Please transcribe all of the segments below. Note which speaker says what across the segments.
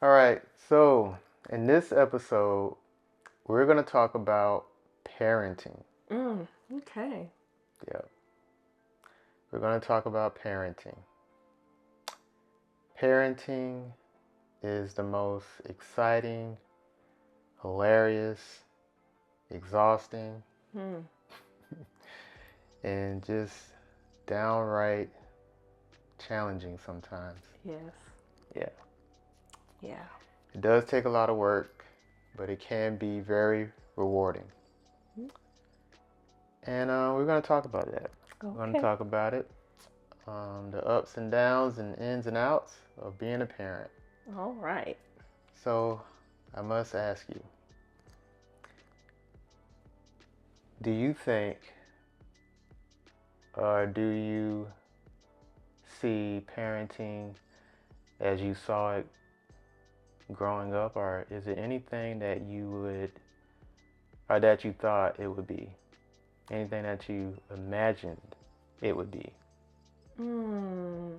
Speaker 1: All right, so in this episode, we're going to talk about parenting.
Speaker 2: Okay.
Speaker 1: Yeah, we're going to talk about parenting. Parenting is the most exciting, hilarious, exhausting,
Speaker 2: Hmm.
Speaker 1: and just downright challenging sometimes.
Speaker 2: Yes.
Speaker 1: Yeah,
Speaker 2: Yeah.
Speaker 1: it does take a lot of work, but it can be very rewarding. And we're going to talk about that. We're going to
Speaker 2: Okay.
Speaker 1: talk about it, the ups and downs and ins and outs of being a parent.
Speaker 2: All right.
Speaker 1: So, I must ask you, do you think or do you see parenting as you saw it growing up, or is it anything that you would, or that you thought it would be? Anything that you imagined it would be?
Speaker 2: Hmm.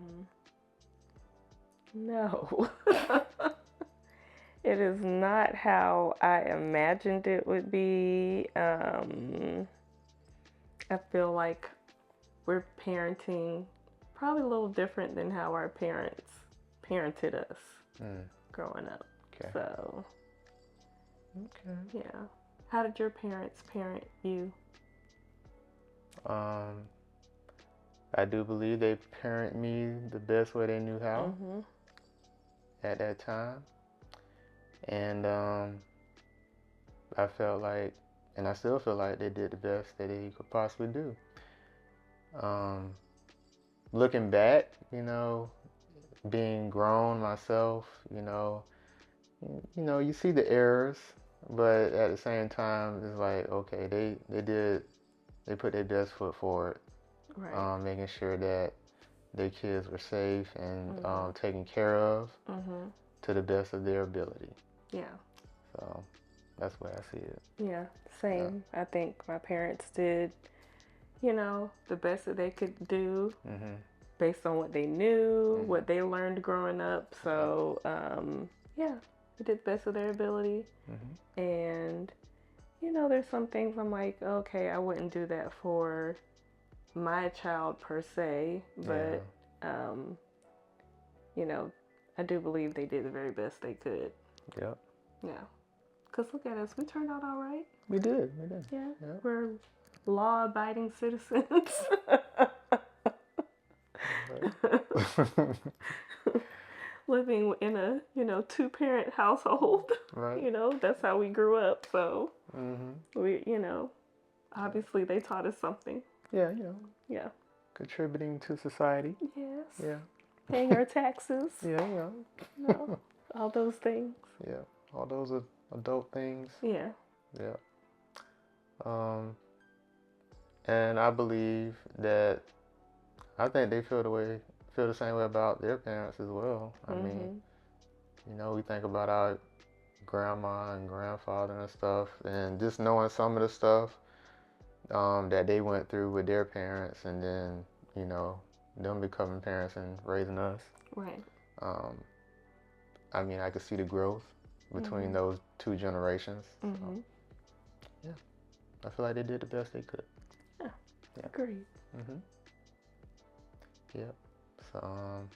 Speaker 2: No. It is not how I imagined it would be. I feel like we're parenting probably a little different than how our parents parented us
Speaker 1: Mm,
Speaker 2: growing up.
Speaker 1: okay.
Speaker 2: So,
Speaker 1: Okay.
Speaker 2: yeah. How did your parents parent you?
Speaker 1: Um, I do believe they parent me the best way they knew how
Speaker 2: Mm-hmm.
Speaker 1: at that time. And I felt like, and I still feel like they did the best that they could possibly do. Um, Looking back, being grown myself, you see the errors, but at the same time, it's like, okay, they put their best foot forward,
Speaker 2: Right.
Speaker 1: making sure that their kids were safe and
Speaker 2: Mm-hmm.
Speaker 1: taken care of
Speaker 2: Mm-hmm.
Speaker 1: to the best of their ability.
Speaker 2: Yeah.
Speaker 1: So that's the way I see it.
Speaker 2: Yeah.
Speaker 1: Yeah.
Speaker 2: Same. I think my parents did, the best that they could do
Speaker 1: Mhm.
Speaker 2: based on what they knew,
Speaker 1: Mhm.
Speaker 2: what they learned growing up.
Speaker 1: Yeah.
Speaker 2: So, yeah, they did the best of their ability.
Speaker 1: Mhm.
Speaker 2: And, there's some things I'm like, okay, I wouldn't do that for my child per se,
Speaker 1: Yeah.
Speaker 2: but, um, you know, I do believe they did the very best they could.
Speaker 1: Yep.
Speaker 2: Yeah. Because look at us, we turned out all right.
Speaker 1: We did. We did.
Speaker 2: Yeah.
Speaker 1: Yep.
Speaker 2: We're law abiding citizens.
Speaker 1: Right.
Speaker 2: Living in a, two-parent household.
Speaker 1: Right.
Speaker 2: That's how we grew up. So
Speaker 1: Mhm.
Speaker 2: we, obviously they taught us something.
Speaker 1: Yeah.
Speaker 2: Yeah.
Speaker 1: Contributing to society.
Speaker 2: Yes.
Speaker 1: Yeah.
Speaker 2: Paying our taxes.
Speaker 1: Yeah.
Speaker 2: No. All those things.
Speaker 1: Yeah. All those are adult things.
Speaker 2: Yeah.
Speaker 1: Yeah. Um, and I believe that I think they feel the same way about their parents as well. I mean,
Speaker 2: Mhm.
Speaker 1: we think about our grandma and grandfather and stuff, and just knowing some of the stuff that they went through with their parents, and then you know them becoming parents and raising us.
Speaker 2: Right.
Speaker 1: Um, I mean, I could see the growth between
Speaker 2: Mhm.
Speaker 1: those two generations. So
Speaker 2: Mhm.
Speaker 1: yeah, I feel like they did the best they could.
Speaker 2: Yeah.
Speaker 1: Yeah.
Speaker 2: Agreed.
Speaker 1: Mhm. Yep. So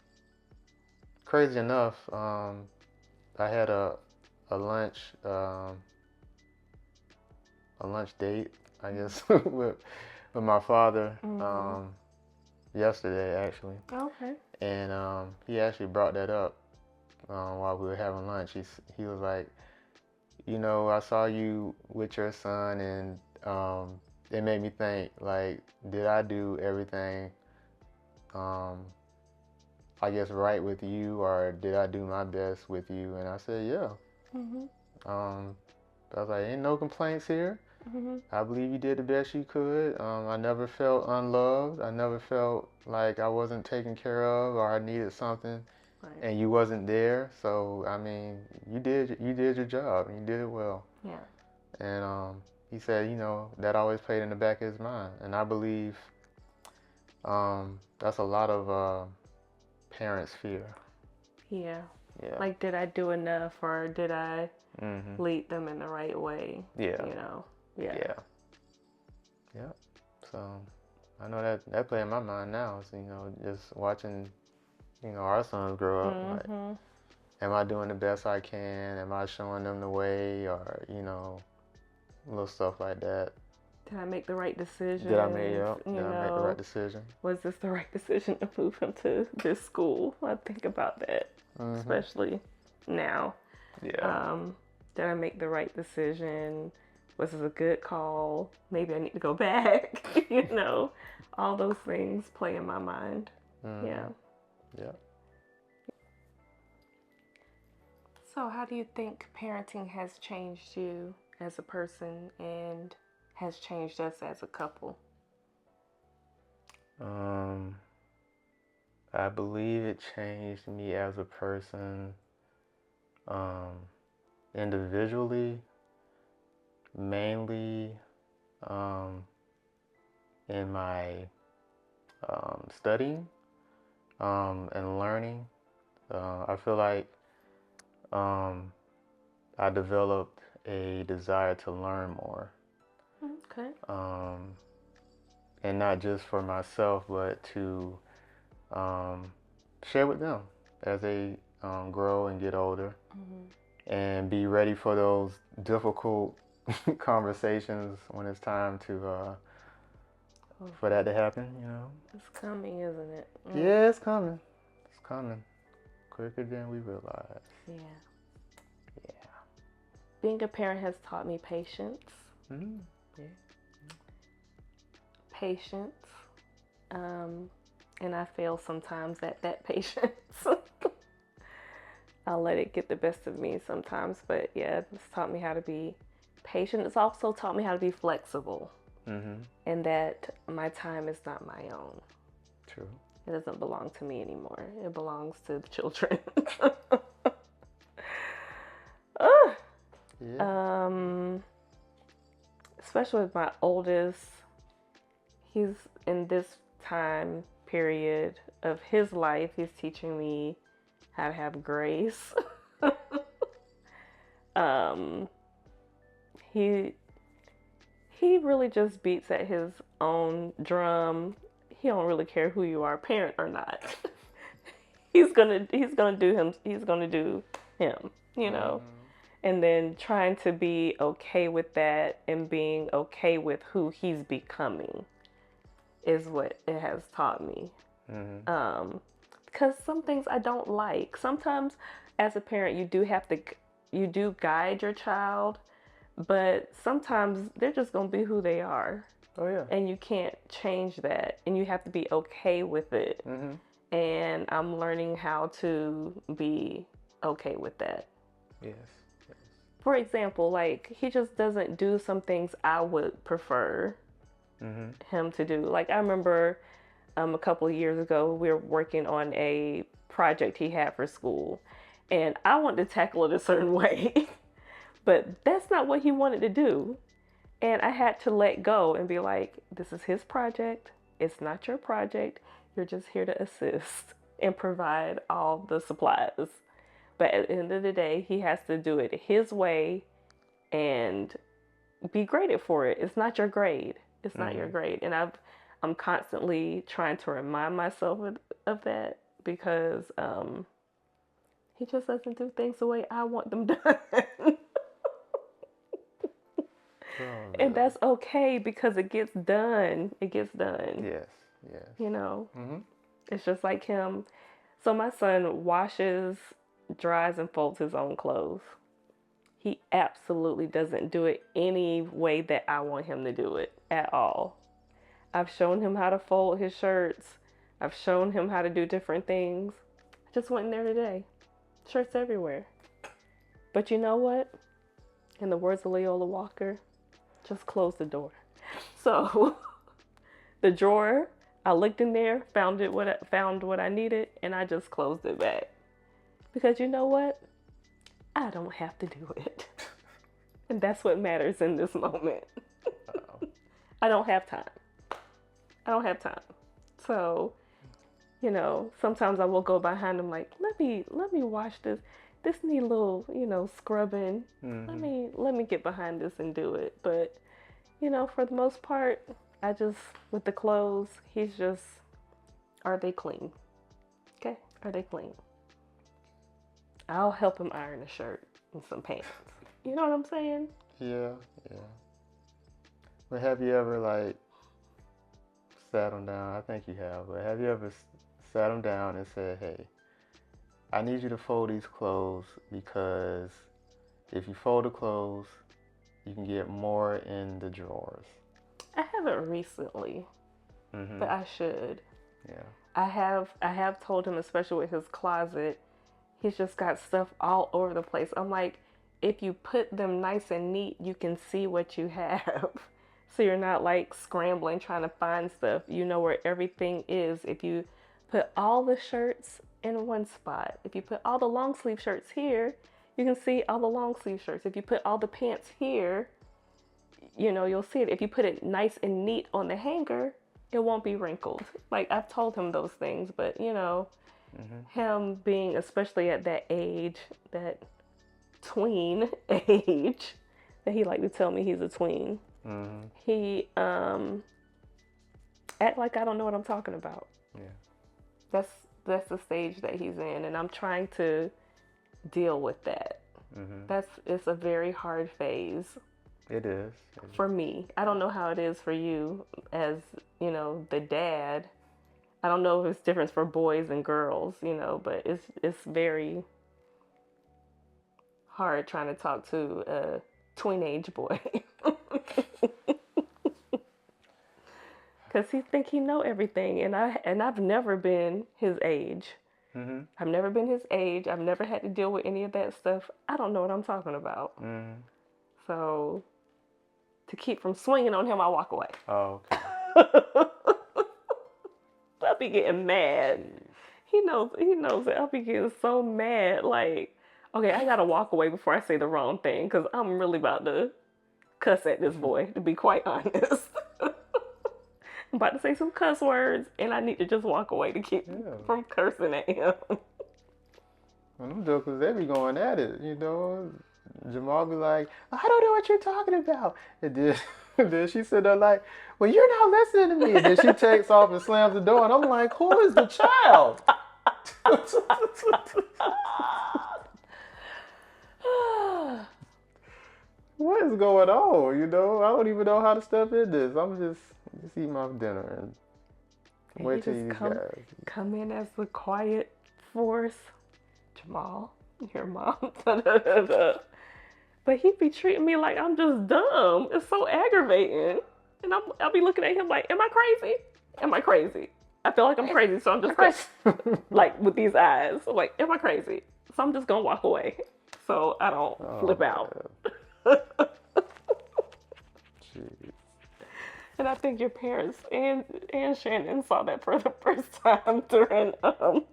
Speaker 1: crazy enough, I had a lunch a lunch date, I guess, with my father
Speaker 2: Mhm.
Speaker 1: yesterday actually,
Speaker 2: Okay.
Speaker 1: and he actually brought that up while we were having lunch. He was like, I saw you with your son, and it made me think like, did I do everything um, I guess right with you, or did I do my best with you? And I said, yeah.
Speaker 2: Mhm.
Speaker 1: Um, I was like, ain't no complaints here.
Speaker 2: Mhm.
Speaker 1: I believe you did the best you could. I never felt unloved. I never felt like I wasn't taken care of or I needed something
Speaker 2: Right.
Speaker 1: and you wasn't there. So I mean, you did your job and you did it well.
Speaker 2: Yeah.
Speaker 1: And he said, that always played in the back of his mind. And I believe that's a lot of parents' fear.
Speaker 2: Yeah.
Speaker 1: Yeah.
Speaker 2: Like, did I do enough, or did I
Speaker 1: Mhm.
Speaker 2: lead them in the right way?
Speaker 1: Yeah.
Speaker 2: You know? Yeah.
Speaker 1: Yeah. Yeah. So I know that play in my mind now. So, just watching, our sons grow up. Like,
Speaker 2: Mm-hmm.
Speaker 1: am I doing the best I can? Am I showing them the way? Or, little stuff like that.
Speaker 2: Did I make the right decisions?
Speaker 1: Did I make the right
Speaker 2: You know,
Speaker 1: decision?
Speaker 2: was this the right decision to move him to this school? I think about that,
Speaker 1: Mhm.
Speaker 2: especially now.
Speaker 1: Yeah.
Speaker 2: Did I make the right decision? Was this a good call? Maybe I need to go back. All those things play in my mind.
Speaker 1: Mhm.
Speaker 2: Yeah.
Speaker 1: Yeah.
Speaker 2: So, how do you think parenting has changed you as a person and has changed us as a couple?
Speaker 1: I believe it changed me as a person, individually, mainly, in my studying, and learning. I feel like I developed a desire to learn more,
Speaker 2: Okay.
Speaker 1: and not just for myself, but to um, share with them as they grow and get older, and be ready for those difficult conversations when it's time to for that to happen.
Speaker 2: It's coming, isn't it?
Speaker 1: Yeah, it's coming. It's coming quicker than we realize.
Speaker 2: Yeah.
Speaker 1: Yeah.
Speaker 2: Being a parent has taught me patience.
Speaker 1: Mm-hmm. Yeah.
Speaker 2: Patience. And I fail sometimes at that patience. I'll let it get the best of me sometimes, but yeah, it's taught me how to be patient. It's also taught me how to be flexible, and that my time is not my own.
Speaker 1: True.
Speaker 2: It doesn't belong to me anymore. It belongs to the children.
Speaker 1: Yeah.
Speaker 2: Especially with my oldest, he's in this time period of his life, he's teaching me how to have grace. he really just beats at his own drum. He don't really care who you are, parent or not. he's gonna do him. And then trying to be okay with that and being okay with who he's becoming is what it has taught me. Because some things I don't like. Sometimes as a parent, you do guide your child, but sometimes they're just going to be who they are.
Speaker 1: Oh, yeah.
Speaker 2: And you can't change that. And you have to be okay with it. And I'm learning how to be okay with that.
Speaker 1: Yes.
Speaker 2: For example, like, he just doesn't do some things I would prefer him to do. Like, I remember a couple of years ago, we were working on a project he had for school, and I wanted to tackle it a certain way, but that's not what he wanted to do. And I had to let go and be like, this is his project. It's not your project. You're just here to assist and provide all the supplies. But at the end of the day, he has to do it his way and be graded for it. It's not your grade. It's not your grade. And I'm constantly trying to remind myself of that, because he just doesn't do things the way I want them done. And that's okay, because it gets done. It gets done.
Speaker 1: Yes.
Speaker 2: It's just like him. So my son washes, dries, and folds his own clothes. He absolutely doesn't do it any way that I want him to do it at all. I've shown him how to fold his shirts. I've shown him how to do different things. I just went in there today. Shirts everywhere. But you know what? In the words of Leola Walker, just close the door. So the drawer, I looked in there, found what I needed, and I just closed it back. Because you know what? I don't have to do it. And that's what matters in this moment. I don't have time. So, Sometimes I will go behind him like, let me wash this. This need a little, scrubbing.
Speaker 1: Mm-hmm.
Speaker 2: Let me get behind this and do it. But, for the most part, I just with the clothes, he's just, are they clean? Okay? Are they clean? I'll help him iron a shirt and some pants. You know what I'm saying?
Speaker 1: Yeah, yeah. But have you ever like sat him down? I think you have. But have you ever sat him down and said, "Hey, I need you to fold these clothes because if you fold the clothes, you can get more in the drawers."
Speaker 2: I haven't recently,
Speaker 1: Mm-hmm.
Speaker 2: but I should.
Speaker 1: Yeah.
Speaker 2: I have told him, especially with his closet, he's just got stuff all over the place. I'm like, if you put them nice and neat, you can see what you have. So you're not like scrambling trying to find stuff. You know where everything is. If you put all the shirts in one spot, if you put all the long sleeve shirts here, you can see all the long sleeve shirts. If you put all the pants here, you'll see it. If you put it nice and neat on the hanger, it won't be wrinkled. Like I've told him those things, but
Speaker 1: Mm-hmm.
Speaker 2: him being especially at that age, that tween age, that he like to tell me he's a tween.
Speaker 1: Mm-hmm.
Speaker 2: He act like I don't know what I'm talking about.
Speaker 1: Yeah.
Speaker 2: That's the stage that he's in, and I'm trying to deal with that.
Speaker 1: Mm-hmm.
Speaker 2: It's a very hard phase
Speaker 1: It is.
Speaker 2: for me. I don't know how it is for you as, the dad. I don't know if it's different for boys and girls, but it's very hard trying to talk to a teenage boy. Cause he think he know everything, and I've never been his age.
Speaker 1: Mm-hmm.
Speaker 2: I've never been his age. I've never had to deal with any of that stuff. I don't know what I'm talking about.
Speaker 1: Mm-hmm.
Speaker 2: So to keep from swinging on him, I walk away.
Speaker 1: Oh, okay.
Speaker 2: I'll be getting mad.
Speaker 1: Jeez.
Speaker 2: He knows it. I'll be getting so mad. Like, okay, I gotta walk away before I say the wrong thing, because I'm really about to cuss at this boy, to be quite honest. I'm about to say some cuss words, and I need to just walk away to keep from cursing at him.
Speaker 1: When them jokers, they be going at it, Jamal be like, I don't know what you're talking about. And then, then she said there like, well, you're not listening to me. And then she takes off and slams the door. And I'm like, who is the child? What is going on? I don't even know how to step in this. I'm just eat my dinner and wait till these guys
Speaker 2: come in as the quiet force. Jamal, your mom. But he be treating me like I'm just dumb. It's so aggravating. And I'll be looking at him like, am I crazy? Am I crazy? I feel like I'm crazy, so I'm just gonna, like with these eyes. I'm like, am I crazy? So I'm just gonna walk away so I don't flip out.
Speaker 1: Jeez.
Speaker 2: And I think your parents and Shannon saw that for the first time during our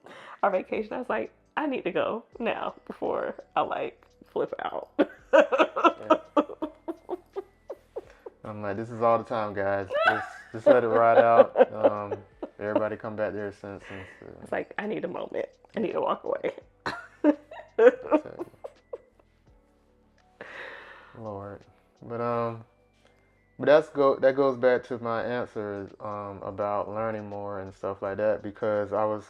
Speaker 2: vacation. I was like, I need to go now before I flip out.
Speaker 1: Yeah. I'm like, this is all the time, guys. Just let it ride out. Everybody come back to their senses.
Speaker 2: It's like, I need a moment. I need to walk away.
Speaker 1: Lord, but that goes back to my answer about learning more and stuff like that, because I was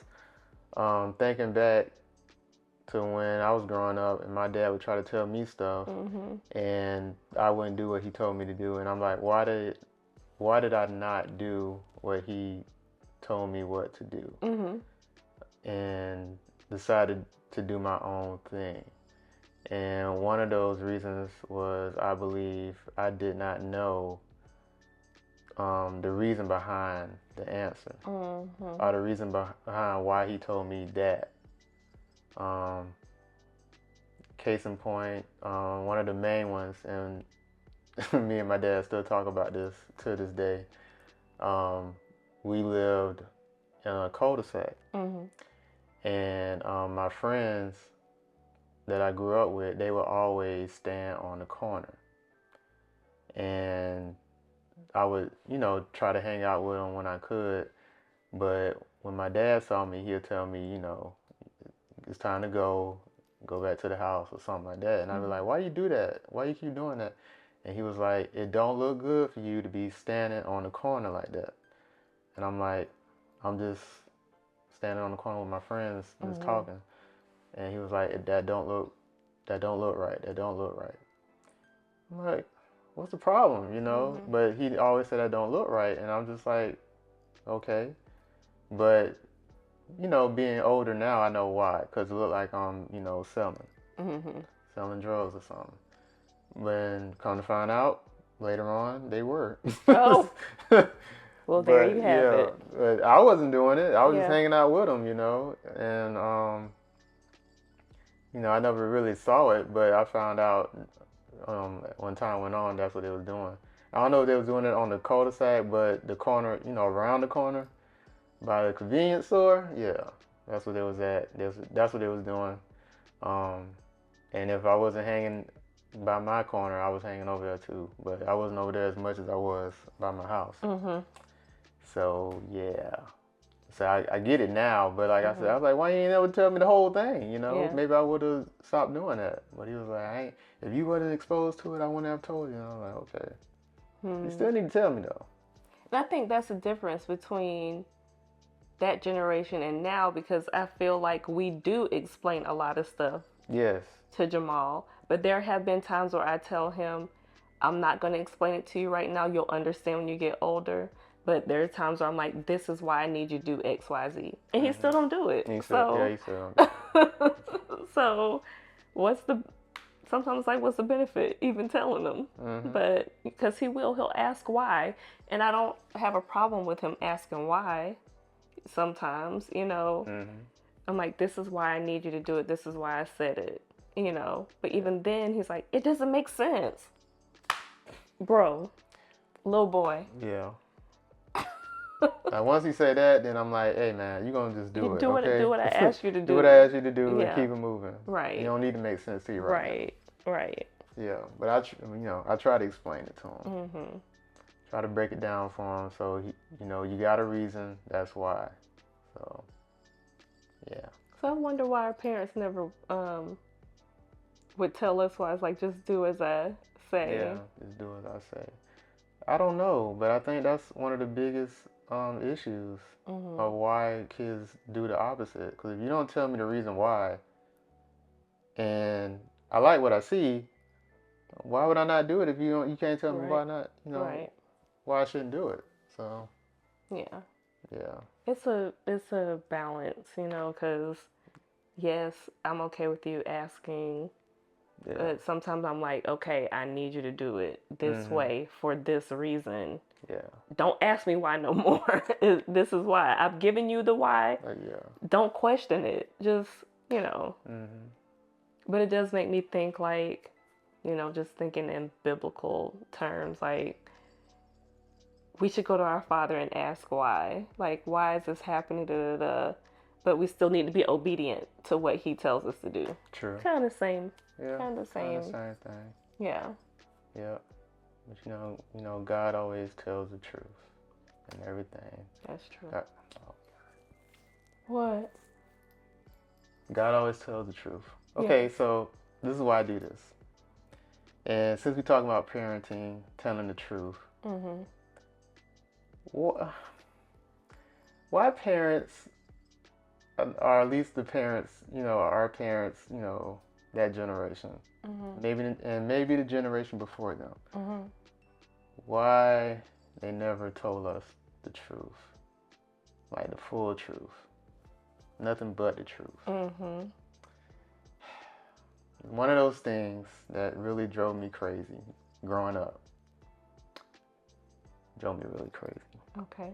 Speaker 1: thinking back to when I was growing up and my dad would try to tell me stuff, and I wouldn't do what he told me to do, and I'm like, why did I not do what he told me what to do, and decided to do my own thing. And one of those reasons was, I believe I did not know the reason behind the answer, or the reason behind why he told me that. Case in point, one of the main ones, and me and my dad still talk about this to this day. We lived in a cul-de-sac, and my friends that I grew up with, they would always stand on the corner, and I would, try to hang out with them when I could. But when my dad saw me, he'll tell me, it's time to go back to the house or something like that. And I'd be like, why you do that? Why you keep doing that? And he was like, it don't look good for you to be standing on the corner like that. And I'm like, I'm just standing on the corner with my friends, just talking. And he was like, that don't look right. That don't look right. I'm like, what's the problem, But he always said that don't look right. And I'm just like, okay. But, being older now, I know why. Because it looked like I'm, selling drugs or something. When come to find out, later on, they were.
Speaker 2: Oh. Well, there you have it.
Speaker 1: But I wasn't doing it. I was just
Speaker 2: Yeah.
Speaker 1: hanging out with them, And, I never really saw it, but I found out when time went on, that's what they was doing. I don't know if they was doing it on the cul-de-sac, but the corner, around the corner by the convenience store, yeah, that's what they was at. That's what they was doing. And if I wasn't hanging by my corner, I was hanging over there too. But I wasn't over there as much as I was by my house. So, yeah. So I get it now, but like I said, I was like, why you ain't never tell me the whole thing,
Speaker 2: Yeah.
Speaker 1: Maybe I would have stopped doing that. But he was like, if you wasn't exposed to it, I wouldn't have told you. And I was like, okay. You still need to tell me though.
Speaker 2: And I think that's the difference between that generation and now, because I feel like we do explain a lot of stuff
Speaker 1: Yes.
Speaker 2: to Jamal, but there have been times where I tell him, I'm not going to explain it to you right now. You'll understand when you get older. But there are times where I'm like, this is why I need you to do X, Y, Z. And he still don't do it.
Speaker 1: He
Speaker 2: So
Speaker 1: still don't.
Speaker 2: sometimes like, what's the benefit even telling him? But because he'll ask why. And I don't have a problem with him asking why sometimes, I'm like, this is why I need you to do it. This is why I said it, But even then, he's like, it doesn't make sense. Bro, little boy.
Speaker 1: Yeah. Now, once he said that, then I'm like, hey, man, you're going to just do it, okay?
Speaker 2: Do what I asked you to do.
Speaker 1: Do what I asked you to do
Speaker 2: Yeah.
Speaker 1: and keep it moving.
Speaker 2: Right.
Speaker 1: You don't need to make sense to you right now.
Speaker 2: Right.
Speaker 1: Yeah, but I try to explain it to him. Try to break it down for him so, you got a reason, that's why. So, yeah.
Speaker 2: So I wonder why our parents never would tell us why. It's like, just do as I say.
Speaker 1: Yeah, just do as I say. I don't know, but I think that's one of the biggest issues of why kids do the opposite. Because if you don't tell me the reason why, and I like what I see, why would I not do it if you can't tell me why not, why I shouldn't do it? So,
Speaker 2: yeah.
Speaker 1: Yeah.
Speaker 2: It's a balance, because yes, I'm okay with you asking.
Speaker 1: Yeah.
Speaker 2: But sometimes I'm like, okay, I need you to do it this way for this reason.
Speaker 1: Yeah.
Speaker 2: Don't ask me why no more. This is why. I've given you the why.
Speaker 1: Yeah.
Speaker 2: Don't question it. Just, But it does make me think like, just thinking in biblical terms, like, we should go to our Father and ask why. Like, why is this happening? Da, da, da. But we still need to be obedient to what He tells us to do.
Speaker 1: True.
Speaker 2: Kind of same.
Speaker 1: Yeah.
Speaker 2: Kind of same.
Speaker 1: Same thing.
Speaker 2: Yeah.
Speaker 1: Yeah. But God always tells the truth and everything.
Speaker 2: That's true.
Speaker 1: God,
Speaker 2: What?
Speaker 1: God always tells the truth. Okay, so this is why I do this. And since we're talking about parenting, telling the truth, why parents, or at least the parents, our parents, that generation, maybe the generation before them, why they never told us the truth, like the full truth, nothing but the truth. One of those things that really drove me crazy growing up. Drove me really crazy.
Speaker 2: Okay.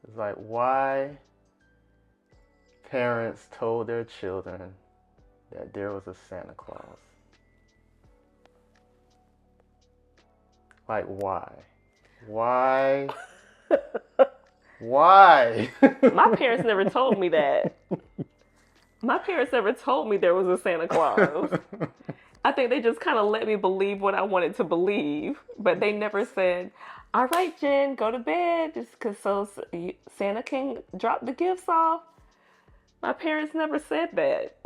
Speaker 1: It's like, why parents told their children that there was a Santa Claus. Like, why? Why? Why?
Speaker 2: My parents never told me that. My parents never told me there was a Santa Claus. I think they just kind of let me believe what I wanted to believe, but they never said, All right, Jen, go to bed. Just cause Santa can drop the gifts off. My parents never said that.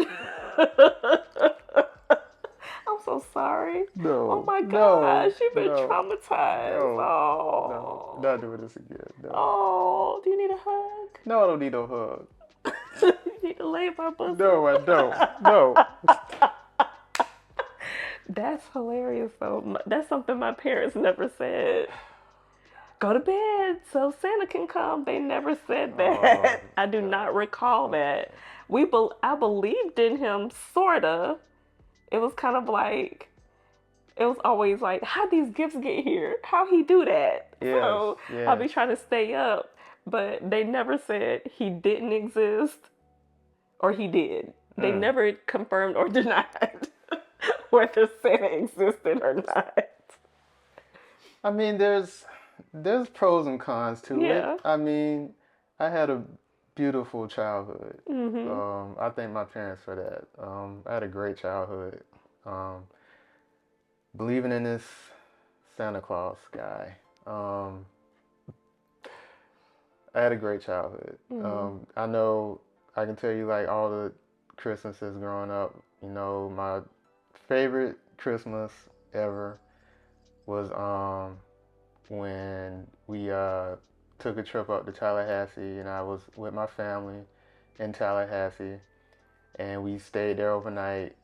Speaker 2: I'm so sorry. Oh
Speaker 1: No,
Speaker 2: my
Speaker 1: no,
Speaker 2: gosh, you've been
Speaker 1: no,
Speaker 2: traumatized.
Speaker 1: no, no.
Speaker 2: Oh.
Speaker 1: Not doing this again. No.
Speaker 2: Oh, do you need a hug?
Speaker 1: No, I don't need no hug.
Speaker 2: You need to lay my bosom.
Speaker 1: No, I don't. No.
Speaker 2: That's hilarious though. That's something my parents never said. Go to bed so Santa can come. They never said that. I do not recall that. I believed in him sorta. It was kind of like it was always like, how these gifts get here? How he do that?
Speaker 1: Yes,
Speaker 2: So
Speaker 1: yes.
Speaker 2: I'll be trying to stay up, but they never said he didn't exist or he did. They never confirmed or denied whether Santa existed or not.
Speaker 1: I mean, there's pros and cons to
Speaker 2: Yeah.
Speaker 1: it. I mean, I had a beautiful childhood.
Speaker 2: Mm-hmm.
Speaker 1: I thank my parents for that. I had a great childhood. Believing in this Santa Claus guy. I had a great childhood. I know I can tell you like all the Christmases growing up. You know, my favorite Christmas ever was when we took a trip up to Tallahassee, and I was with my family in Tallahassee, and we stayed there overnight.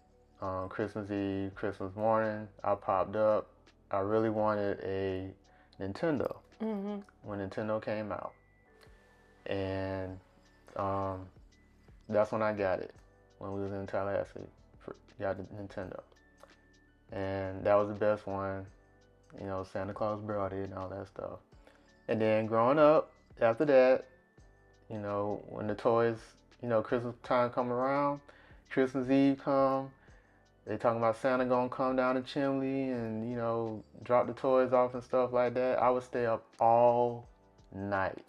Speaker 1: Christmas Eve, Christmas morning, I popped up. I really wanted a Nintendo when Nintendo came out, and that's when I got it. When we was in Tallahassee, got the Nintendo, and that was the best one. You know, Santa Claus brought it and all that stuff. And then growing up, after that, you know, when the toys, you know, Christmas time come around, Christmas Eve come, they talking about Santa gonna come down the chimney and, you know, drop the toys off and stuff like that. I would stay up all night.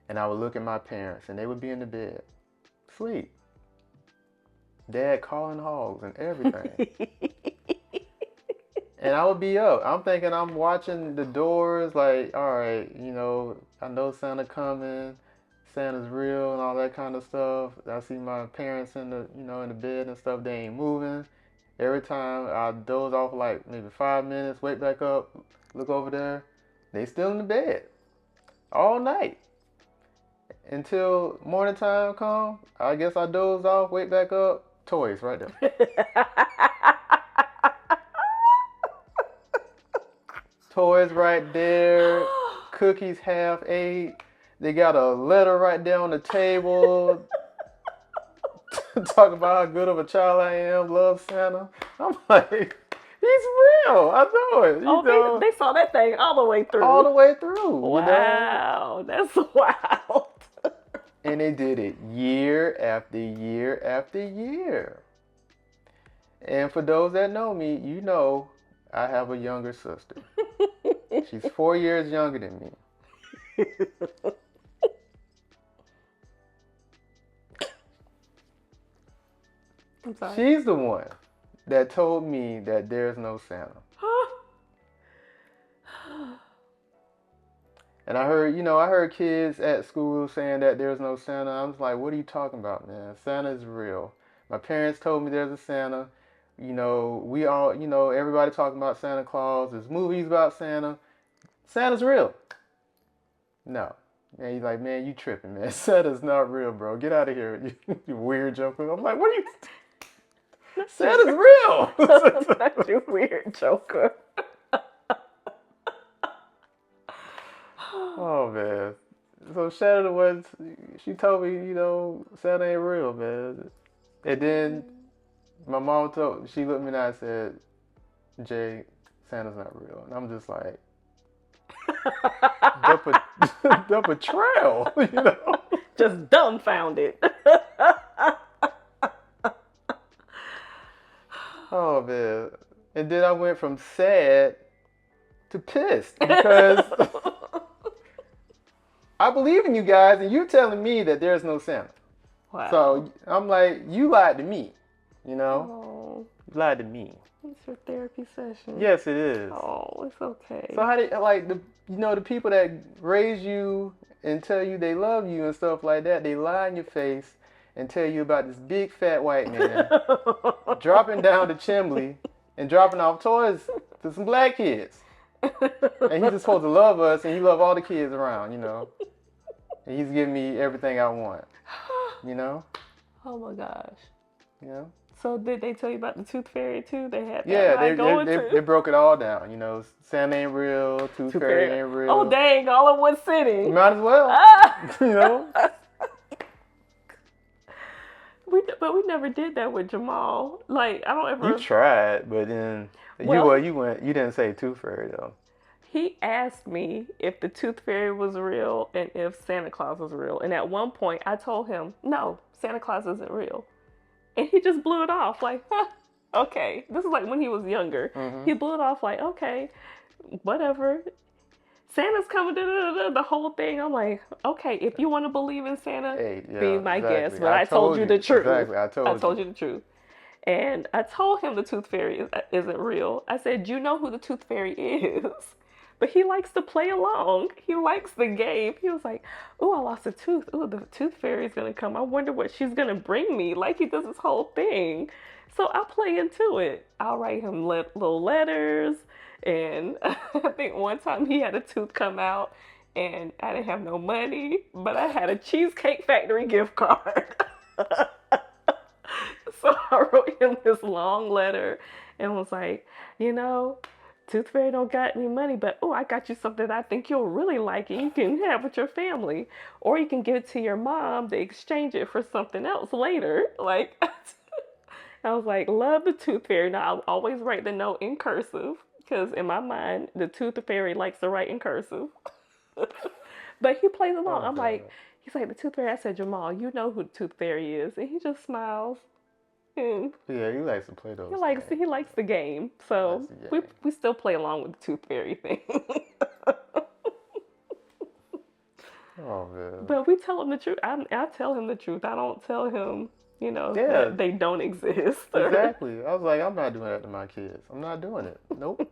Speaker 1: And I would look at my parents and they would be in the bed, sleep. Dad calling hogs and everything. And I would be up. I'm thinking I'm watching the doors like, all right, you know, I know Santa coming, Santa's real and all that kind of stuff. I see my parents in the, you know, in the bed and stuff. They ain't moving. Every time I doze off like maybe 5 minutes, wake back up, look over there, they still in the bed all night until morning time come. I guess I doze off, wake back up, toys right there. Toys right there, cookies half ate. They got a letter right there on the table. Talk about how good of a child I am, love Santa. I'm like, he's real. I know it. You know,
Speaker 2: they saw that thing all the way through.
Speaker 1: all the way through.
Speaker 2: Wow, you know? That's wild.
Speaker 1: And they did it year after year after year. And for those that know me, you know I have a younger sister. She's 4 years younger than me.
Speaker 2: I'm sorry.
Speaker 1: She's the one that told me that there's no Santa. And I heard kids at school saying that there's no Santa. I was like, what are you talking about, man? Santa's real. My parents told me there's a Santa. You know, we all, you know, everybody talking about Santa Claus. There's movies about Santa. Santa's real. No. And he's like, man, you tripping, man. Santa's not real, bro. Get out of here, you weird joker. I'm like, what are you... Santa's real.
Speaker 2: Not you weird joker.
Speaker 1: Oh, man. So Shannon was, she told me, you know, Santa ain't real, man. And then my mom she looked me in the eye and said, Jay, Santa's not real. And I'm just like, the betrayal, you know?
Speaker 2: Just dumbfounded.
Speaker 1: Oh, man. And then I went from sad to pissed because I believe in you guys and you're telling me that there's no Santa.
Speaker 2: Wow.
Speaker 1: So I'm like, you lied to me, you know?
Speaker 2: Oh.
Speaker 1: You lied to me.
Speaker 2: It's your therapy session.
Speaker 1: Yes, it is.
Speaker 2: Oh, it's okay.
Speaker 1: So how do like the people that raise you and tell you they love you and stuff like that, they lie in your face and tell you about this big fat white man dropping down the chimney and dropping off toys to some black kids. And he's just supposed to love us and he love all the kids around, you know. And he's giving me everything I want. You know?
Speaker 2: Oh my gosh.
Speaker 1: You know?
Speaker 2: So did they tell you about the tooth fairy too? They had that
Speaker 1: they broke it all down. You know, Santa ain't real, tooth fairy ain't real.
Speaker 2: Oh dang! All in one sitting.
Speaker 1: You might as well. You know.
Speaker 2: But we never did that with Jamal. Like I don't ever.
Speaker 1: You tried, but then you didn't say tooth fairy though.
Speaker 2: He asked me if the tooth fairy was real and if Santa Claus was real. And at one point, I told him, no, Santa Claus isn't real. And he just blew it off like, huh, okay. This is like when he was younger. Mm-hmm. He blew it off like, okay, whatever. Santa's coming, the whole thing. I'm like, okay, if you want to believe in Santa, be my guest. But I told you the truth.
Speaker 1: Exactly, I told
Speaker 2: you the truth. And I told him the tooth fairy isn't real. I said, you know who the tooth fairy is. But he likes to play along. He likes the game. He was like, oh, I lost a tooth. Oh, the tooth fairy's going to come. I wonder what she's going to bring me. Like he does this whole thing. So I play into it. I'll write him little letters. And I think one time he had a tooth come out and I didn't have no money, but I had a Cheesecake Factory gift card. So I wrote him this long letter and was like, you know, Tooth Fairy don't got any money, but I got you something I think you'll really like and you can have with your family. Or you can give it to your mom to exchange it for something else later. Like, I was like, love the Tooth Fairy. Now, I'll always write the note in cursive because in my mind, the Tooth Fairy likes to write in cursive. But he plays along. I'm like, he's like, the Tooth Fairy. I said, Jamal, you know who the Tooth Fairy is. And he just smiles.
Speaker 1: Yeah, he likes to play those.
Speaker 2: He likes the game, so we still play along with the tooth fairy thing.
Speaker 1: Oh man!
Speaker 2: But we tell him the truth. I tell him the truth. I don't tell him, that they don't exist.
Speaker 1: Exactly. I was like, I'm not doing that to my kids. I'm not doing it. Nope.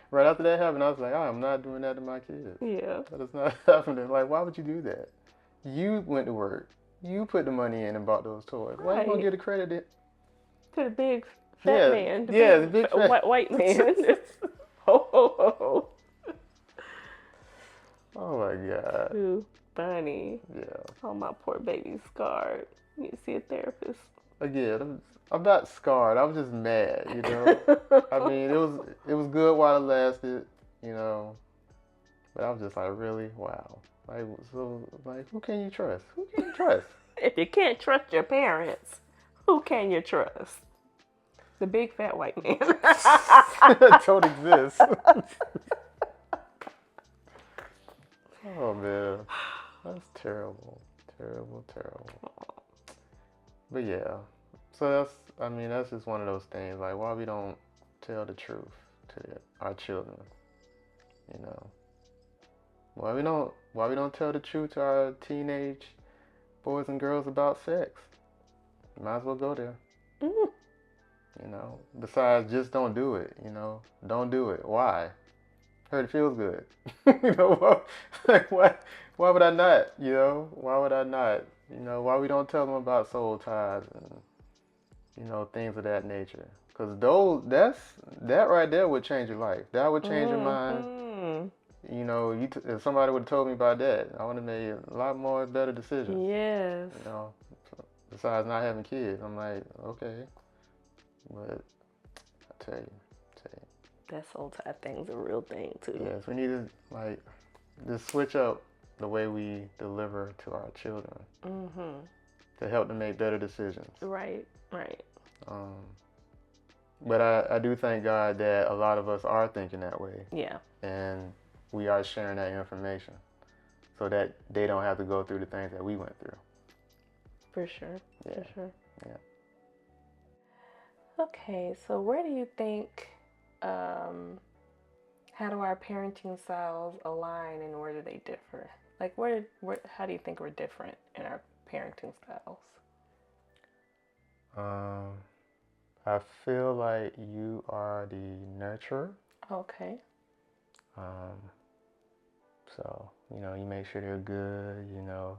Speaker 1: Right after that happened, I was like, I'm not doing that to my kids.
Speaker 2: Yeah.
Speaker 1: That is not happening. Like, why would you do that? You went to work. You put the money in and bought those toys. Why are you gonna give the credit
Speaker 2: to the big fat man?
Speaker 1: The big fat
Speaker 2: white man. Ho ho ho.
Speaker 1: Oh my God.
Speaker 2: Too funny.
Speaker 1: Yeah.
Speaker 2: Oh, my poor baby's scarred. You need to see a therapist.
Speaker 1: Again, I'm not scarred. I'm just mad. I mean, it was good while it lasted. But I was just like, really, wow. Like, who can you trust? Who can you trust?
Speaker 2: If you can't trust your parents, who can you trust? The big fat white man.
Speaker 1: Don't exist. Oh man, that's terrible, terrible, terrible. But yeah, so that's just one of those things. Like, why we don't tell the truth to our children? Why we don't tell the truth to our teenage boys and girls about sex? Might as well go there.
Speaker 2: Mm.
Speaker 1: Besides, just don't do it. Don't do it. Why? Heard it feels good. Why would I not? Why would I not? Why we don't tell them about soul ties and things of that nature? Because that right there would change your life. That would change your mind. If somebody would have told me about that, I would have made a lot more better decisions.
Speaker 2: Yes.
Speaker 1: Besides not having kids, I'm like, okay, but I tell you.
Speaker 2: That soul tie thing's a real thing too.
Speaker 1: Yes, we need to just switch up the way we deliver to our children to help them make better decisions.
Speaker 2: Right.
Speaker 1: But I do thank God that a lot of us are thinking that way.
Speaker 2: Yeah.
Speaker 1: And we are sharing that information so that they don't have to go through the things that we went through.
Speaker 2: For sure.
Speaker 1: Yeah.
Speaker 2: For sure.
Speaker 1: Yeah.
Speaker 2: Okay, so where do you think, how do our parenting styles align and where do they differ? Like, how do you think we're different in our parenting styles?
Speaker 1: I feel like you are the nurturer.
Speaker 2: Okay.
Speaker 1: Um, so, you make sure they're good, you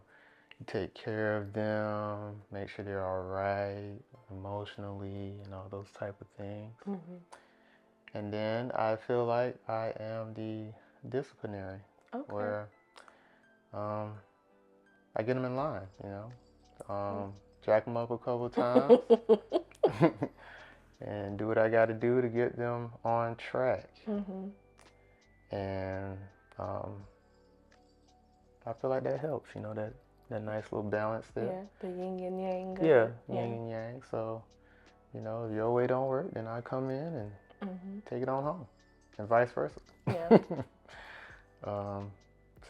Speaker 1: take care of them, make sure they're all right emotionally, and all those type of things.
Speaker 2: Mm-hmm.
Speaker 1: And then I feel like I am the disciplinary,
Speaker 2: Okay.
Speaker 1: where I get them in line, jack them up a couple times, and do what I got to do to get them on track.
Speaker 2: Mm-hmm.
Speaker 1: And I feel like that helps, that nice little balance there.
Speaker 2: Yeah, the yin and yang.
Speaker 1: Yeah, yin and yang. So, if your way don't work, then I come in and take it on home, and vice versa.
Speaker 2: Yeah.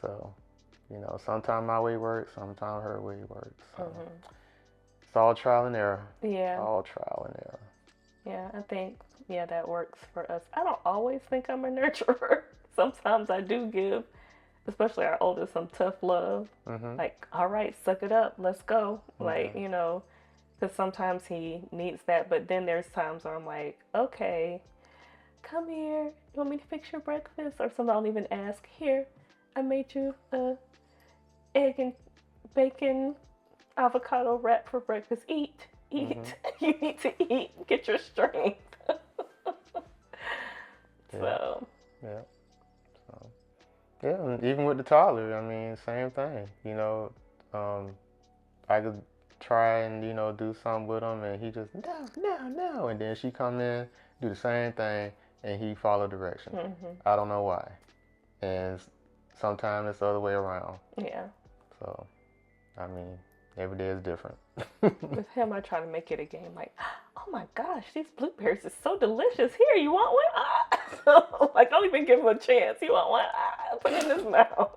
Speaker 1: So, sometimes my way works, sometimes her way works. So it's all trial and error.
Speaker 2: Yeah.
Speaker 1: All trial and error.
Speaker 2: Yeah, I think, that works for us. I don't always think I'm a nurturer. Sometimes I do give, especially our oldest, some tough love. Like, all right, suck it up, let's go. Like, because sometimes he needs that. But then there's times where I'm like, okay, come here. You want me to fix your breakfast? Or sometimes I'll even ask, here, I made you a egg and bacon avocado wrap for breakfast. Eat. You need to eat. Get your strength. So.
Speaker 1: Yeah. So. Yeah, and even with the toddler, I mean, same thing. I could try and do something with him, and he just no, and then she come in, do the same thing, and he follow directions. I don't know why, and sometimes it's the other way around.
Speaker 2: Yeah.
Speaker 1: So, I mean, every day is different.
Speaker 2: With him, I try to make it a game. Like, oh my gosh, these blueberries are so delicious. Here, you want one? Like, don't even give him a chance. You want one? Put it in his mouth.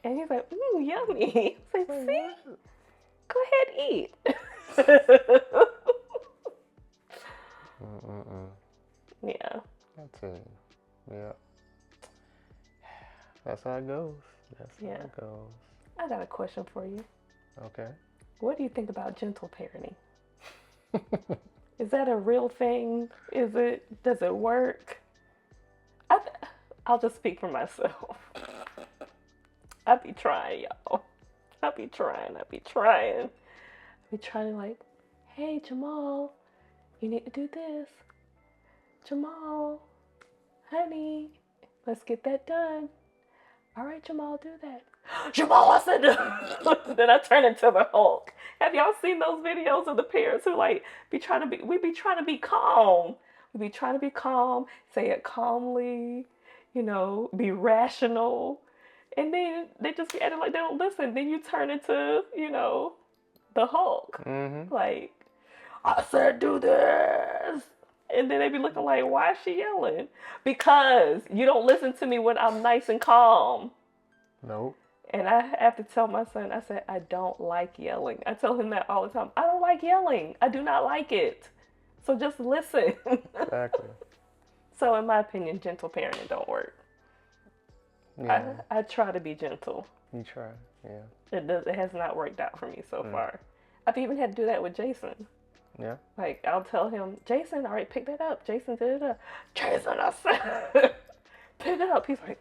Speaker 2: And he's like, yummy. It's like, see? Go ahead, eat. Yeah.
Speaker 1: That's it. Yeah. That's how it goes. How it goes.
Speaker 2: I got a question for you.
Speaker 1: Okay.
Speaker 2: What do you think about gentle parenting? Is that a real thing? Does it work? I'll just speak for myself. I be trying, y'all. I be trying like, hey, Jamal, you need to do this. Jamal, honey, let's get that done. All right, Jamal, do that. Jamal, I said, then I turn into the Hulk. Have y'all seen those videos of the parents who we be trying to be calm. We be trying to be calm, say it calmly, be rational. And then they just be acting like they don't listen. Then you turn into, the Hulk. Like, I said, do this. And then they be looking like, why is she yelling? Because you don't listen to me when I'm nice and calm.
Speaker 1: Nope.
Speaker 2: And I have to tell my son, I said, I don't like yelling. I tell him that all the time. I don't like yelling. I do not like it. So just listen.
Speaker 1: Exactly.
Speaker 2: So in my opinion, gentle parenting don't work. Yeah. I try to be gentle.
Speaker 1: You try, yeah.
Speaker 2: It has not worked out for me so far. I've even had to do that with Jason.
Speaker 1: Yeah.
Speaker 2: Like, I'll tell him, Jason, all right, pick that up. Jason did it up. Jason, I said, pick it up. He's like,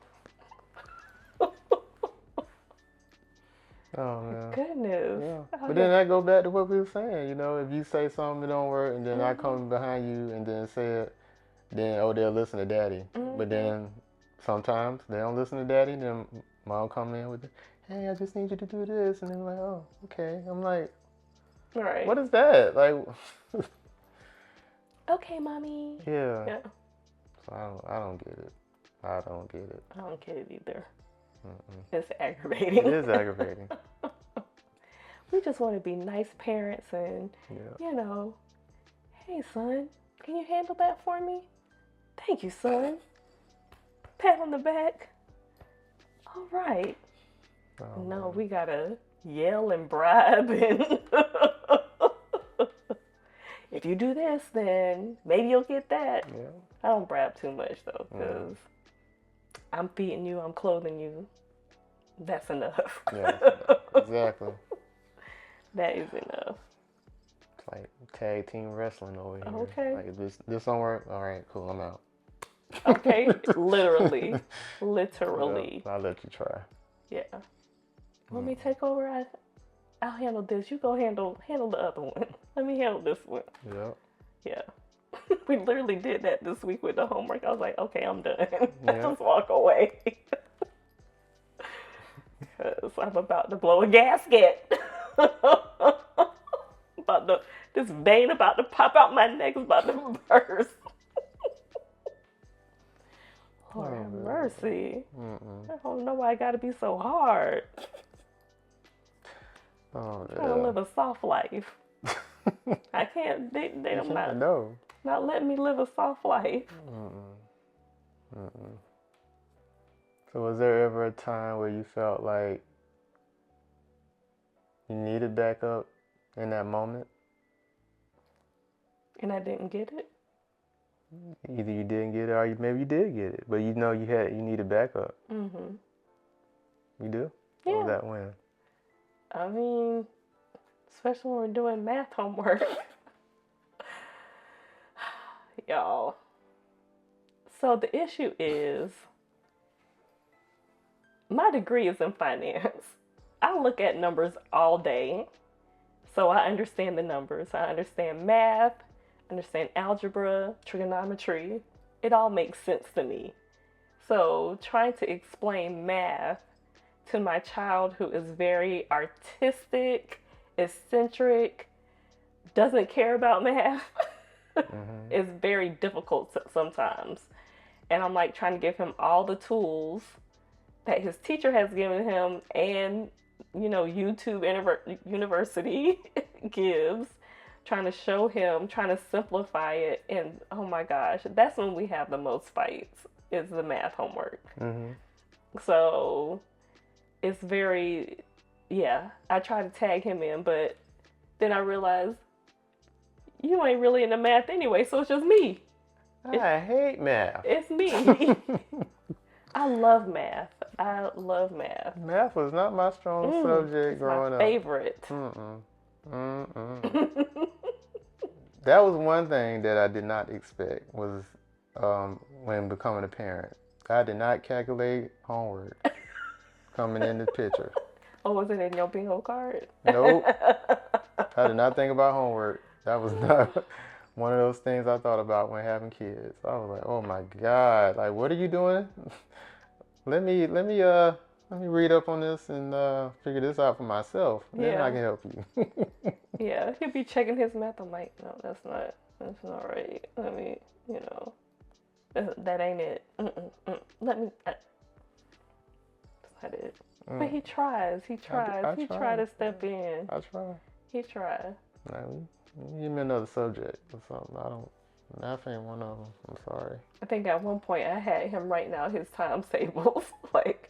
Speaker 1: oh, man.
Speaker 2: Goodness.
Speaker 1: Yeah. But then that go back to what we were saying, if you say something that don't work, and then I come behind you and then say it, then, they'll listen to daddy. But then sometimes they don't listen to daddy, then mom come in with, hey, I just need you to do this. And they're like, oh, okay. I'm like,
Speaker 2: right.
Speaker 1: What is that? Like,
Speaker 2: okay, mommy.
Speaker 1: Yeah. So I don't get it. I don't get it.
Speaker 2: I don't get it either. It's aggravating.
Speaker 1: It is aggravating.
Speaker 2: We just want to be nice parents and, hey, son, can you handle that for me? Thank you, son. Pat on the back. All right. Oh, no, man. We got to yell and bribe and if you do this, then maybe you'll get that. Yeah. I don't bribe too much, though, because I'm feeding you, I'm clothing you. That's enough.
Speaker 1: Yeah, exactly.
Speaker 2: That is enough.
Speaker 1: like tag team wrestling over here.
Speaker 2: Okay.
Speaker 1: Like this don't work. All right, cool. I'm out.
Speaker 2: Okay. Literally.
Speaker 1: Yep,
Speaker 2: Literally.
Speaker 1: I'll let you try.
Speaker 2: Yeah. Want me to take over? I'll handle this. You go handle the other one. Let me handle this one.
Speaker 1: Yep.
Speaker 2: Yeah. We literally did that this week with the homework. I was like, okay, I'm done.
Speaker 1: Yeah.
Speaker 2: Just walk away. Because I'm about to blow a gasket. This vein about to pop out my neck is about to burst. Lord have mercy. I don't know why I gotta be so hard.
Speaker 1: Oh,
Speaker 2: I'm trying to live a soft life. I can't. They don't not letting me live a soft life.
Speaker 1: So was there ever a time where you felt like you needed backup in that moment?
Speaker 2: And I didn't get it?
Speaker 1: Either you didn't get it or maybe you did get it, but you know you needed backup.
Speaker 2: Mm-hmm.
Speaker 1: You do?
Speaker 2: Yeah.
Speaker 1: Or was that when?
Speaker 2: I mean, especially when we're doing math homework. Y'all. So the issue is, my degree is in finance. I look at numbers all day. So I understand the numbers. I understand math, understand algebra, trigonometry. It all makes sense to me. So trying to explain math to my child who is very artistic, eccentric, doesn't care about math, is very difficult sometimes. And I'm like trying to give him all the tools that his teacher has given him and, YouTube University gives, trying to show him, trying to simplify it. And oh my gosh, that's when we have the most fights, is the math homework. So it's very, I try to tag him in, but then I realize you ain't really into math anyway, so it's just me.
Speaker 1: I hate math.
Speaker 2: It's me. I love math. I love math.
Speaker 1: Math was not my strong subject growing up.
Speaker 2: Favorite.
Speaker 1: That was one thing that I did not expect was when becoming a parent. I did not calculate homework coming in the picture.
Speaker 2: Oh, was it in your bingo card?
Speaker 1: Nope. I did not think about homework. That was not one of those things I thought about when having kids. I was like, oh my God, like what are you doing? Let me read up on this and figure this out for myself. Then I can help you.
Speaker 2: Yeah, he'll be checking his math. I'm like, no, that's not right. Let me, that ain't it. Let me. That's not it. But he tries. He tries. He tries to step in.
Speaker 1: I try.
Speaker 2: He tries.
Speaker 1: Give me another subject or something. Math ain't one of them. I'm sorry.
Speaker 2: I think at one point I had him writing out his times tables. Like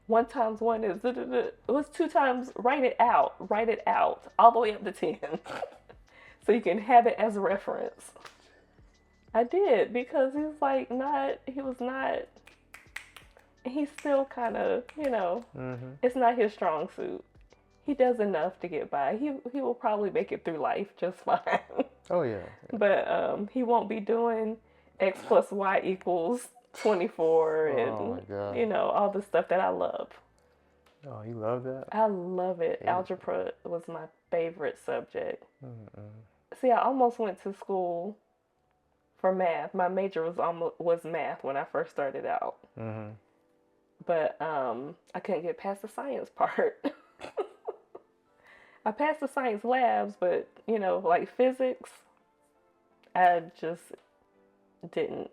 Speaker 2: 1 times 1 is it was 2 times. Write it out all the way up to 10, so you can have it as a reference. I did, because he's still kind of it's not his strong suit. He does enough to get by. He will probably make it through life just fine.
Speaker 1: Oh yeah.
Speaker 2: But he won't be doing X plus Y equals 24 and all the stuff that I love.
Speaker 1: Oh, you love that?
Speaker 2: I love it. Algebra was my favorite subject. See, I almost went to school for math. My major was math when I first started out. But I couldn't get past the science part. I passed the science labs, but like physics, I just didn't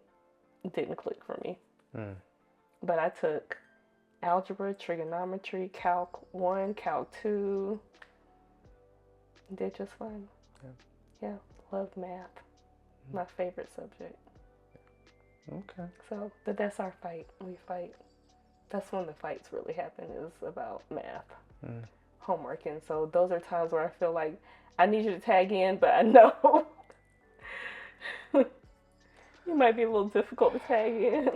Speaker 2: click for me. But I took algebra, trigonometry, calc 1, calc 2. Did just fine. Yeah, love math. My favorite subject.
Speaker 1: Okay.
Speaker 2: So, but that's our fight. We fight. That's when the fights really happen, is about math. Homework. And so those are times where I feel like I need you to tag in, but I know you might be a little difficult to tag in.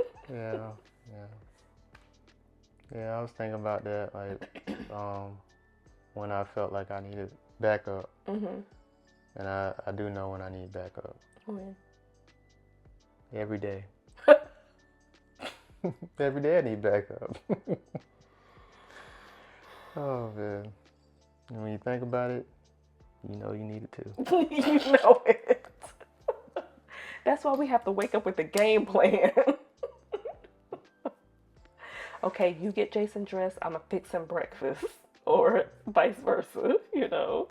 Speaker 1: Yeah, I was thinking about that, like when I felt like I needed backup. And I do know when I need backup.
Speaker 2: When?
Speaker 1: Every day. Every day I need backup. Oh, man. And when you think about it, you know you need it too.
Speaker 2: You know it. That's why we have to wake up with a game plan. Okay, you get Jason dressed, I'm going to fix him breakfast. Or vice versa, you know.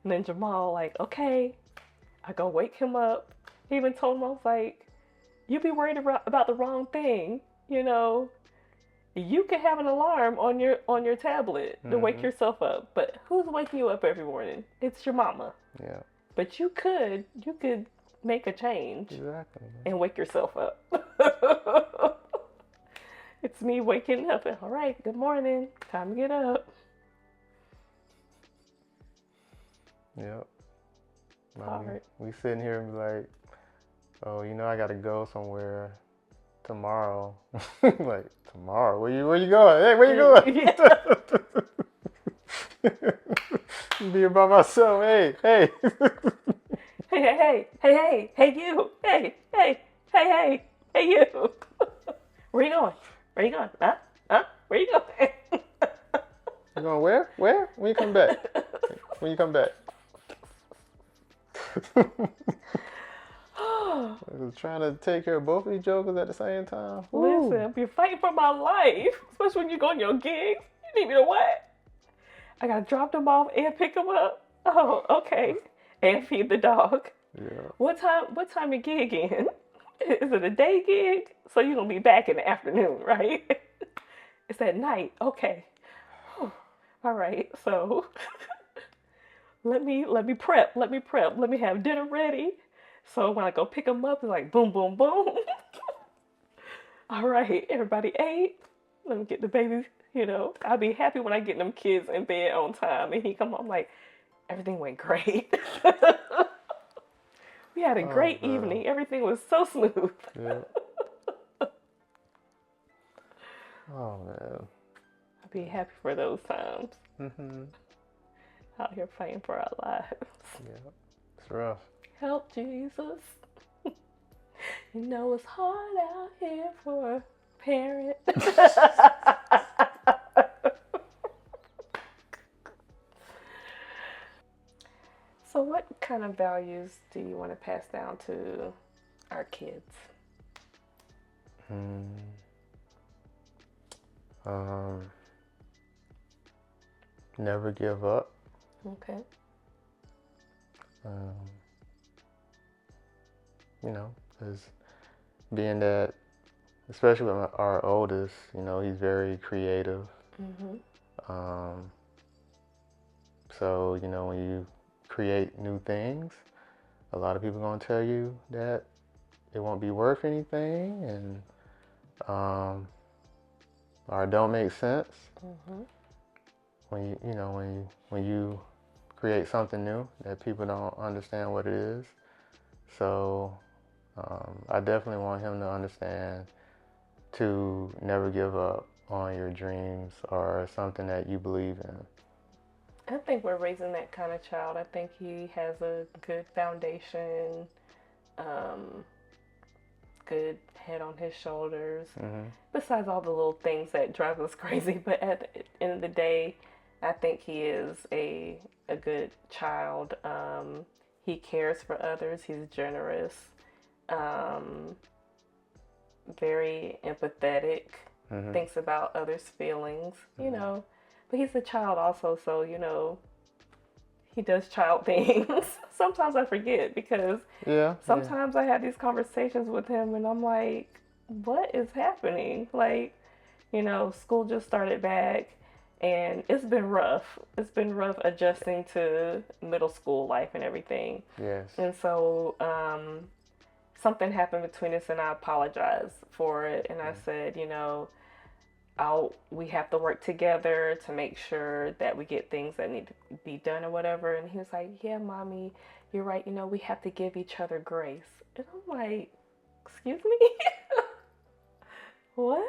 Speaker 2: And then Jamal, like, okay, I go wake him up. He even told him, I was like, you be worried about the wrong thing, you know. You can have an alarm on your tablet to wake yourself up, but who's waking you up every morning? It's your mama.
Speaker 1: Yeah.
Speaker 2: But you could make a change and wake yourself up. It's me waking up and all right, good morning, time to get up.
Speaker 1: Yep.
Speaker 2: Hard.
Speaker 1: We sitting here and be like, oh, you know, I gotta go somewhere tomorrow. Like, tomorrow? Where you going? Hey, where you going? Be by myself. Hey.
Speaker 2: Hey, you. Hey, you. Where you going? Huh? Where you going?
Speaker 1: You going where? Where? When you come back? When you come back? I was trying to take care of both of these jokers at the same time.
Speaker 2: Listen, you're fighting for my life, especially when you go on your gigs. You need me to what? I gotta drop them off and pick them up. Oh, okay. And feed the dog.
Speaker 1: Yeah.
Speaker 2: What time your gig in? Is it a day gig? So you're gonna be back in the afternoon, right? It's at night. Okay. All right. So let me prep. Let me have dinner ready. So when I go pick them up, it's like boom, boom, boom. All right, everybody ate. Let me get the babies. You know, I'll be happy when I get them kids in bed on time, and he come home like everything went great. We had a great evening. Everything was so smooth.
Speaker 1: Yeah. Oh man.
Speaker 2: I'll be happy for those times.
Speaker 1: Mhm.
Speaker 2: Out here fighting for our lives.
Speaker 1: Yeah. It's rough.
Speaker 2: Help, Jesus. You know it's hard out here for a parent. So what kind of values do you want to pass down to our kids?
Speaker 1: Never give up.
Speaker 2: Okay.
Speaker 1: You know, because being that, especially with our oldest, you know, he's very creative. So, you know, when you create new things, a lot of people are going to tell you that it won't be worth anything and or don't make sense. When when you create something new that people don't understand what it is. So I definitely want him to understand to never give up on your dreams or something that you believe in.
Speaker 2: I think we're raising that kind of child. I think he has a good foundation, good head on his shoulders. Besides all the little things that drive us crazy, but at the end of the day, I think he is a good child. He cares for others. He's generous, very empathetic, thinks about others' feelings, you know. But he's a child also, so, you know, he does child things. Sometimes I forget because sometimes I have these conversations with him and I'm like, what is happening? Like, you know, school just started back and it's been rough. It's been rough adjusting to middle school life and everything.
Speaker 1: Yes.
Speaker 2: And so something happened between us and I apologized for it. And I said, you know, we have to work together to make sure that we get things that need to be done or whatever. And he was like, yeah, mommy, you're right. You know, we have to give each other grace. And I'm like, excuse me? What?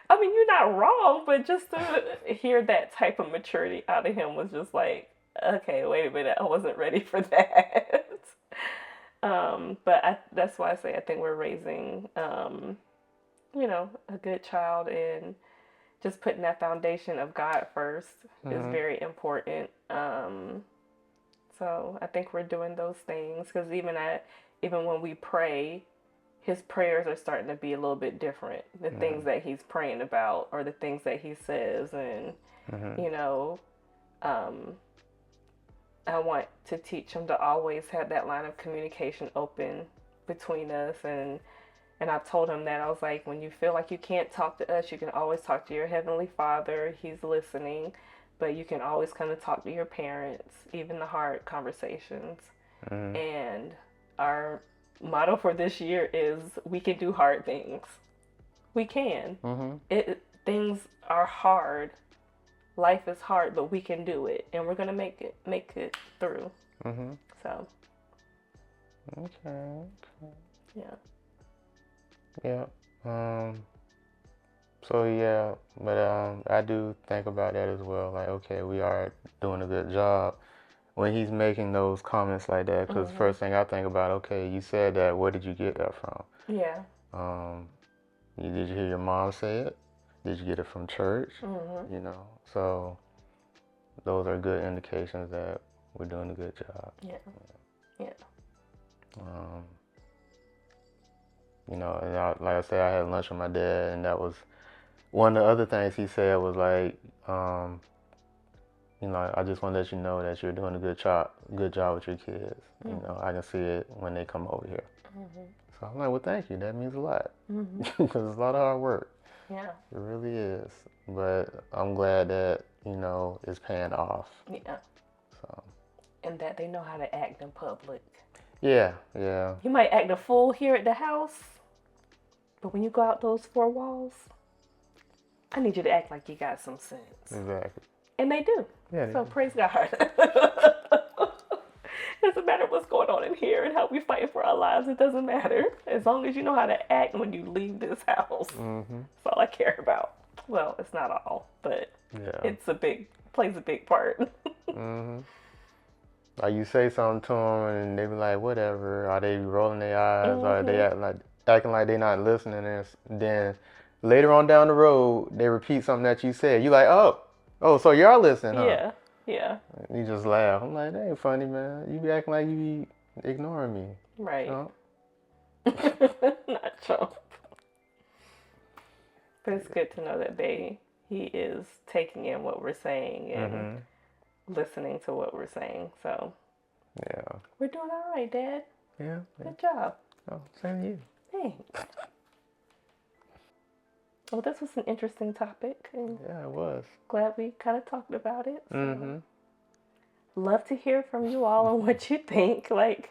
Speaker 2: I mean, you're not wrong, but just to hear that type of maturity out of him was just like, Okay, wait a minute. I wasn't ready for that. That's why I say I think we're raising, a good child, and just putting that foundation of God first is
Speaker 1: Mm-hmm.
Speaker 2: very important. So I think we're doing those things because even when we pray, his prayers are starting to be a little bit different. The things that he's praying about or the things that he says, and
Speaker 1: Mm-hmm.
Speaker 2: you know, um, I want to teach him to always have that line of communication open between us. And I told him that I was like, when you feel like you can't talk to us, you can always talk to your heavenly Father. He's listening, but you can always come and talk to your parents, even the hard conversations.
Speaker 1: Mm-hmm.
Speaker 2: And our motto for this year is we can do hard things. We can.
Speaker 1: Mm-hmm.
Speaker 2: Things are hard. Life is hard, but we can do it, and we're gonna make it through.
Speaker 1: Mm-hmm.
Speaker 2: So
Speaker 1: Okay.
Speaker 2: yeah.
Speaker 1: Yeah. So yeah, but I do think about that as well. Like, okay, we are doing a good job when he's making those comments like that. Because
Speaker 2: Mhm.
Speaker 1: first thing I think about, okay, you said that. Where did you get that from?
Speaker 2: Yeah.
Speaker 1: Um, did you hear your mom say it? Did you get it from church?
Speaker 2: Mhm.
Speaker 1: You know, so those are good indications that we're doing a good job.
Speaker 2: Yeah. Yeah.
Speaker 1: Um, and like I said, I had lunch with my dad, and that was one of the other things he said was like, um, I just want to let you know that you're doing a good job with your kids.
Speaker 2: Mhm.
Speaker 1: I can see it when they come over here.
Speaker 2: Mhm.
Speaker 1: So I'm like, well, thank you. That means a lot
Speaker 2: Mhm.
Speaker 1: because it's a lot of hard work.
Speaker 2: Yeah.
Speaker 1: It really is. But I'm glad that it's paying off.
Speaker 2: Yeah.
Speaker 1: So
Speaker 2: And that they know how to act in public.
Speaker 1: yeah, yeah,
Speaker 2: You might act a fool here at the house, but when you go out those four walls, I need you to act like you got some sense.
Speaker 1: exactly.
Speaker 2: And they do.
Speaker 1: Yeah,
Speaker 2: So praise God. It doesn't matter what's going on in here and how we fight for our lives. It doesn't matter. As long as you know how to act when you leave this house.
Speaker 1: mm-hmm.
Speaker 2: That's all I care about. Well, it's not all, but
Speaker 1: Yeah.
Speaker 2: plays a big part.
Speaker 1: Mm-hmm. Like you say something to them and they be like, whatever. Are they rolling their eyes? Or are they
Speaker 2: Mhm.
Speaker 1: acting like they not listening? And then later on down the road, they repeat something that you said. You like, oh, so y'all listening, huh?
Speaker 2: Yeah. Yeah.
Speaker 1: And you just laugh. I'm like, that ain't funny, man. You be acting like you be ignoring me,
Speaker 2: Right.
Speaker 1: chump.
Speaker 2: Not chump. But it's good to know that he is taking in what we're saying and
Speaker 1: Mm-hmm.
Speaker 2: listening to what we're saying. So
Speaker 1: Yeah.
Speaker 2: we're doing all right, Dad.
Speaker 1: Yeah.
Speaker 2: Good job.
Speaker 1: Oh, same to you.
Speaker 2: Thanks. Well, this was an interesting topic, and
Speaker 1: Yeah, it was.
Speaker 2: glad we kind of talked about it. So
Speaker 1: Mm-hmm.
Speaker 2: love to hear from you all on what you think. Like,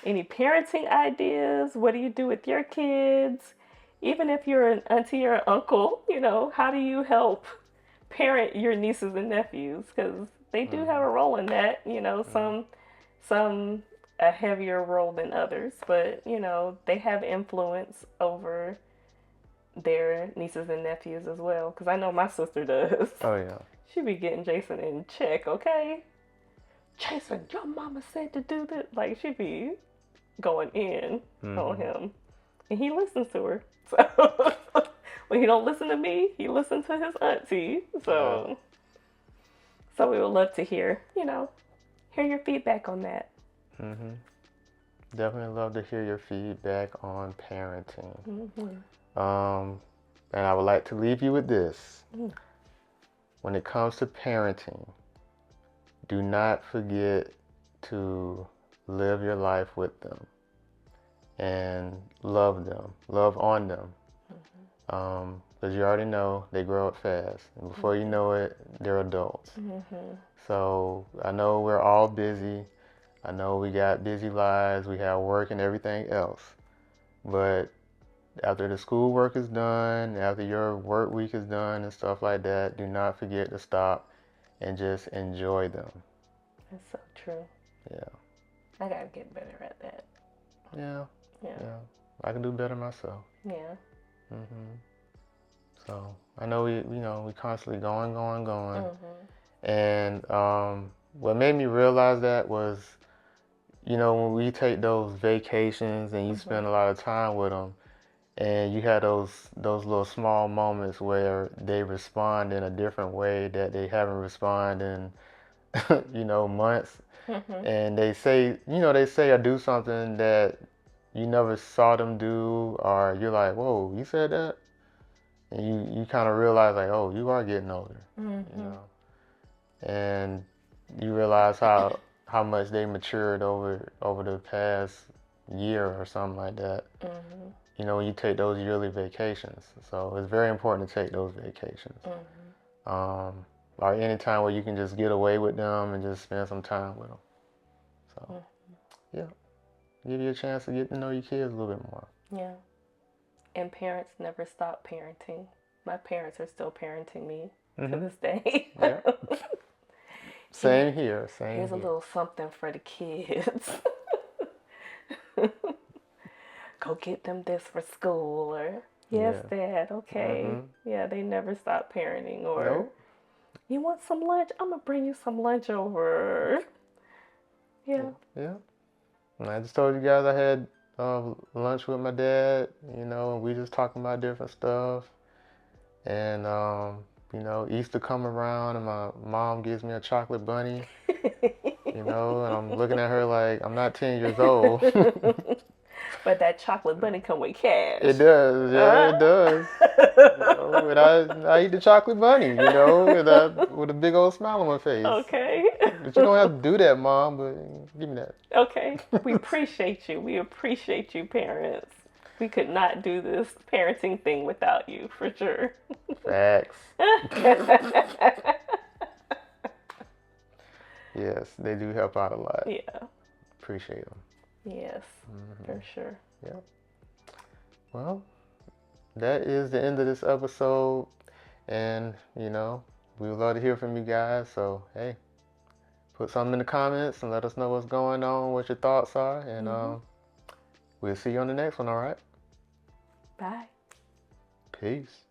Speaker 2: any parenting ideas? What do you do with your kids? Even if you're an auntie or uncle, how do you help parent your nieces and nephews? Because they do have a
Speaker 1: Mm-hmm.
Speaker 2: role in that. Some a heavier role than others, but they have influence over their nieces and nephews as well. Because I know my sister does.
Speaker 1: Oh yeah.
Speaker 2: She be getting Jason in check, okay? Jason, your mama said to do this. Like, she be going in on
Speaker 1: Mm-hmm.
Speaker 2: him. And he listens to her. So, when he don't listen to me, he listens to his auntie.
Speaker 1: Yeah.
Speaker 2: So we would love to hear your feedback on that.
Speaker 1: Mm-hmm. Definitely love to hear your feedback on parenting.
Speaker 2: Mm-hmm.
Speaker 1: And I would like to leave you with this.
Speaker 2: Mm.
Speaker 1: When it comes to parenting, do not forget to live your life with them and love them, love on them. Because you already know they grow up fast. And before you know it, they're adults.
Speaker 2: Mm-hmm.
Speaker 1: So I know we're all busy. I know we got busy lives. We have work and everything else. But after the school work is done, after your work week is done and stuff like that, do not forget to stop and just enjoy them.
Speaker 2: That's so true.
Speaker 1: Yeah.
Speaker 2: I gotta get better at that.
Speaker 1: Yeah.
Speaker 2: Yeah.
Speaker 1: Yeah. I can do better myself.
Speaker 2: Yeah.
Speaker 1: Mhm. So I know we constantly going.
Speaker 2: Mm-hmm.
Speaker 1: And what made me realize that was, when we take those vacations and you spend a lot of time with them, and you have those little small moments where they respond in a different way that they haven't responded in, months. And they say or do something that you never saw them do, or you're like, whoa, you said that? And you kind of realize, like, oh, you are getting older, and you realize how much they matured over the past year or something like that. When you take those yearly vacations. So it's very important to take those vacations. Or any time where you can just get away with them and just spend some time with them. So, yeah. Give you a chance to get to know your kids a little bit more.
Speaker 2: Yeah. And parents never stop parenting. My parents are still parenting me to this day.
Speaker 1: Yeah. Same here.
Speaker 2: Here's a little something for the kids. Go get them this for school, or yes, Dad, okay. Yeah, they never stop parenting. Or you want some lunch? I'm gonna bring you some lunch over. Yeah.
Speaker 1: And I just told you guys I had lunch with my dad, and we just talking about different stuff. And Easter come around and my mom gives me a chocolate bunny. And I'm looking at her like I'm not 10 years old.
Speaker 2: But that chocolate bunny come with cash.
Speaker 1: It does, yeah, it does. And I eat the chocolate bunny, with a big old smile on my face.
Speaker 2: Okay.
Speaker 1: But you don't have to do that, Mom, but give me that.
Speaker 2: Okay. We appreciate you. We appreciate you, parents. We could not do this parenting thing without you, for sure.
Speaker 1: Facts. Yes, they do help out a lot.
Speaker 2: Yeah.
Speaker 1: Appreciate them.
Speaker 2: Yes, for sure.
Speaker 1: Yeah. Well, that is the end of this episode. And, we would love to hear from you guys. So, hey, put something in the comments and let us know what's going on, what your thoughts are. And we'll see you on the next one, all right?
Speaker 2: Bye.
Speaker 1: Peace.